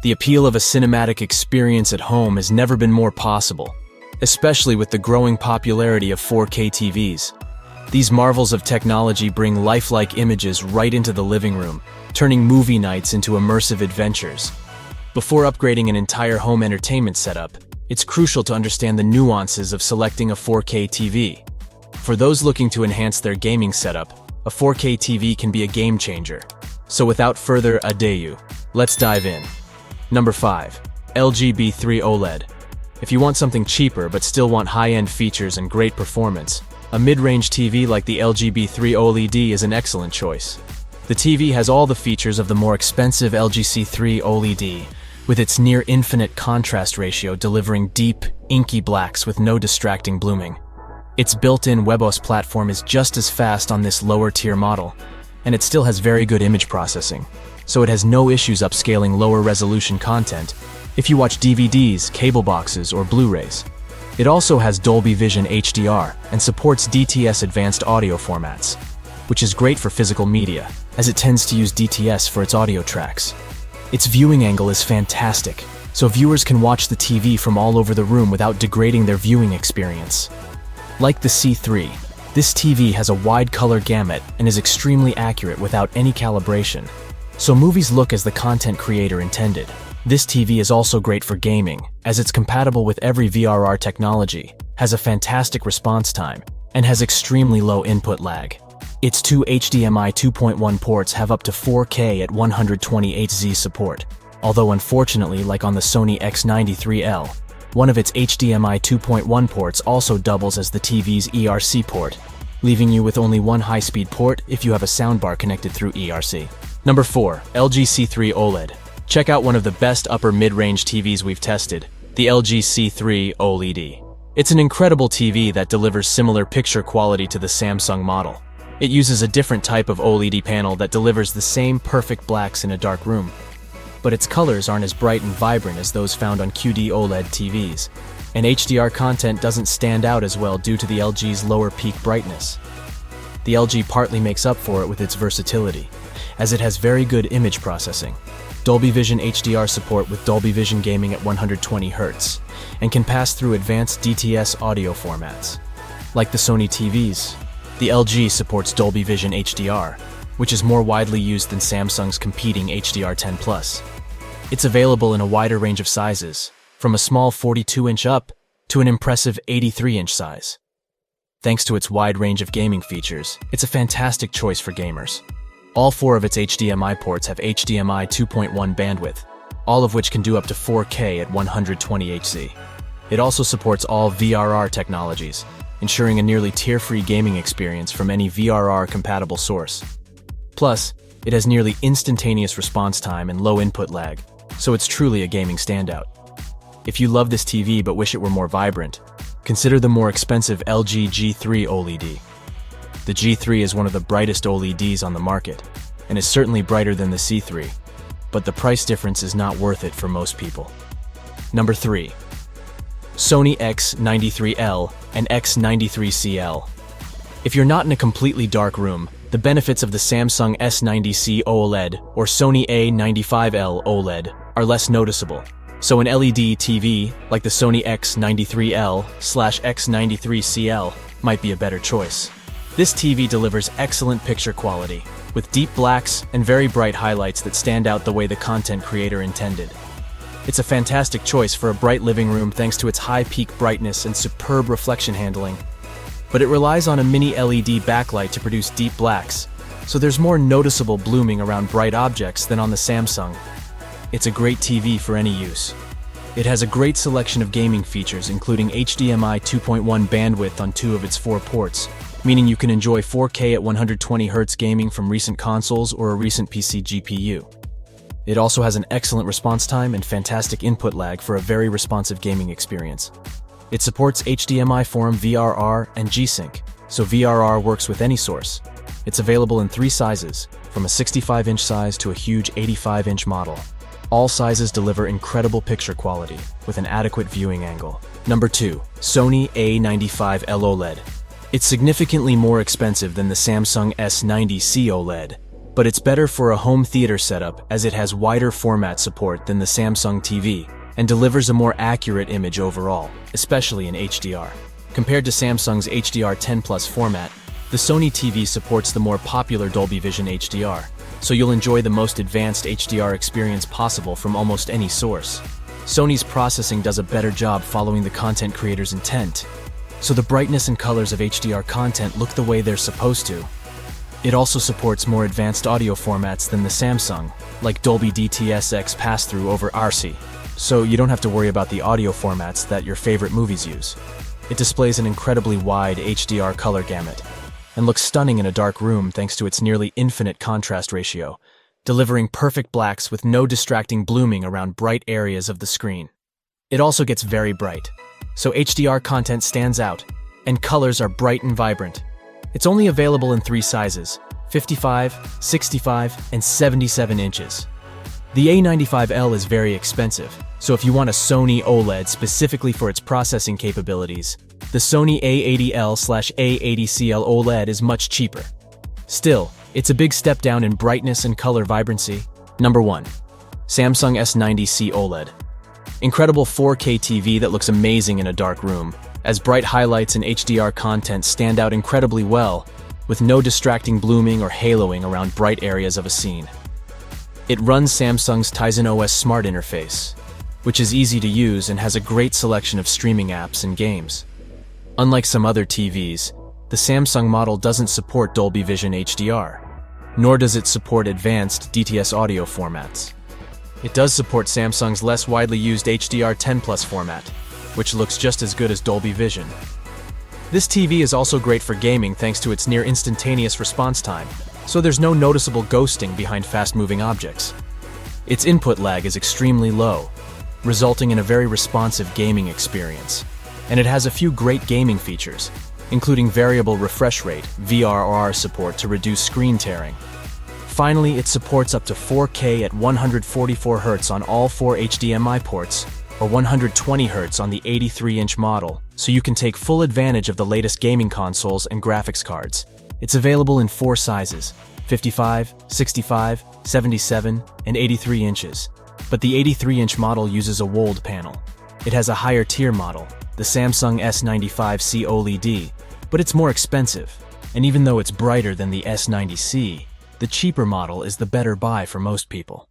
The appeal of a cinematic experience at home has never been more possible, especially with the growing popularity of 4K TVs. These marvels of technology bring lifelike images right into the living room, turning movie nights into immersive adventures. Before upgrading an entire home entertainment setup, it's crucial to understand the nuances of selecting a 4K TV. For those looking to enhance their gaming setup, a 4K TV can be a game changer. So without further ado, let's dive in. Number 5. LG B3 OLED. If you want something cheaper but still want high-end features and great performance, a mid-range TV like the LG B3 OLED is an excellent choice. The TV has all the features of the more expensive LG C3 OLED, with its near-infinite contrast ratio delivering deep, inky blacks with no distracting blooming. Its built-in WebOS platform is just as fast on this lower-tier model, and it still has very good image processing, so it has no issues upscaling lower-resolution content if you watch DVDs, cable boxes, or Blu-rays. It also has Dolby Vision HDR and supports DTS advanced audio formats, which is great for physical media, as it tends to use DTS for its audio tracks. Its viewing angle is fantastic, so viewers can watch the TV from all over the room without degrading their viewing experience. Like the C3, this TV has a wide color gamut and is extremely accurate without any calibration, so movies look as the content creator intended. This TV is also great for gaming, as it's compatible with every VRR technology, has a fantastic response time, and has extremely low input lag. Its two HDMI 2.1 ports have up to 4K at 128Hz support, although unfortunately, like on the Sony X93L, one of its HDMI 2.1 ports also doubles as the TV's ERC port, leaving you with only one high-speed port if you have a soundbar connected through ERC. Number 4. LG C3 OLED. Check out one of the best upper mid-range TVs we've tested, the LG C3 OLED. It's an incredible TV that delivers similar picture quality to the Samsung model. It uses a different type of OLED panel that delivers the same perfect blacks in a dark room, but its colors aren't as bright and vibrant as those found on QD OLED TVs, and HDR content doesn't stand out as well due to the LG's lower peak brightness. The LG partly makes up for it with its versatility, as it has very good image processing, Dolby Vision HDR support with Dolby Vision gaming at 120Hz, and can pass through advanced DTS audio formats. Like the Sony TVs, the LG supports Dolby Vision HDR, which is more widely used than Samsung's competing HDR10+. It's available in a wider range of sizes, from a small 42-inch up to an impressive 83-inch size. Thanks to its wide range of gaming features, it's a fantastic choice for gamers. All 4 of its HDMI ports have HDMI 2.1 bandwidth, all of which can do up to 4K at 120Hz. It also supports all VRR technologies, ensuring a nearly tear-free gaming experience from any VRR-compatible source. Plus, it has nearly instantaneous response time and low input lag, so it's truly a gaming standout. If you love this TV but wish it were more vibrant, consider the more expensive LG G3 OLED. The G3 is one of the brightest OLEDs on the market, and is certainly brighter than the C3, but the price difference is not worth it for most people. Number 3. Sony X93L and X93CL. If you're not in a completely dark room, the benefits of the Samsung S90C OLED or Sony A95L OLED are less noticeable, so an LED TV like the Sony X93L/X93CL might be a better choice. This TV delivers excellent picture quality, with deep blacks and very bright highlights that stand out the way the content creator intended. It's a fantastic choice for a bright living room thanks to its high peak brightness and superb reflection handling. But it relies on a mini LED backlight to produce deep blacks, so there's more noticeable blooming around bright objects than on the Samsung. It's a great TV for any use. It has a great selection of gaming features, including HDMI 2.1 bandwidth on 2 of its 4 ports, meaning you can enjoy 4K at 120Hz gaming from recent consoles or a recent PC GPU. It also has an excellent response time and fantastic input lag for a very responsive gaming experience. It supports HDMI Forum VRR and G-Sync, so VRR works with any source. It's available in 3 sizes, from a 65-inch size to a huge 85-inch model. All sizes deliver incredible picture quality, with an adequate viewing angle. Number 2. Sony A95L OLED. It's significantly more expensive than the Samsung S90C OLED, But it's better for a home theater setup as it has wider format support than the Samsung TV and delivers a more accurate image overall, especially in HDR. Compared to Samsung's HDR10 Plus format, the Sony TV supports the more popular Dolby Vision HDR, so you'll enjoy the most advanced HDR experience possible from almost any source. Sony's processing does a better job following the content creator's intent, so the brightness and colors of HDR content look the way they're supposed to. It also supports more advanced audio formats than the Samsung, like Dolby DTS:X pass-through over ARSI, so you don't have to worry about the audio formats that your favorite movies use. It displays an incredibly wide HDR color gamut, and looks stunning in a dark room thanks to its nearly infinite contrast ratio, delivering perfect blacks with no distracting blooming around bright areas of the screen. It also gets very bright, so HDR content stands out, and colors are bright and vibrant. It's only available in 3 sizes, 55, 65, and 77 inches. The A95L is very expensive, so if you want a Sony OLED specifically for its processing capabilities, the Sony A80L/A90CL OLED is much cheaper. Still, it's a big step down in brightness and color vibrancy. Number 1. Samsung S90C OLED. Incredible 4K TV that looks amazing in a dark room, as bright highlights and HDR content stand out incredibly well, with no distracting blooming or haloing around bright areas of a scene. It runs Samsung's Tizen OS smart interface, which is easy to use and has a great selection of streaming apps and games. Unlike some other TVs, the Samsung model doesn't support Dolby Vision HDR, nor does it support advanced DTS audio formats. It does support Samsung's less widely used HDR10 Plus format, which looks just as good as Dolby Vision. This TV is also great for gaming thanks to its near instantaneous response time, so there's no noticeable ghosting behind fast-moving objects. Its input lag is extremely low, resulting in a very responsive gaming experience. And it has a few great gaming features, including variable refresh rate, VRR support to reduce screen tearing. Finally, it supports up to 4K at 144 Hz on all 4 HDMI ports, or 120 Hz on the 83-inch model, so you can take full advantage of the latest gaming consoles and graphics cards. It's available in 4 sizes, 55, 65, 77, and 83 inches. But the 83-inch model uses a WOLED panel. It has a higher tier model, the Samsung S95C OLED, but it's more expensive, and even though it's brighter than the S90C, the cheaper model is the better buy for most people.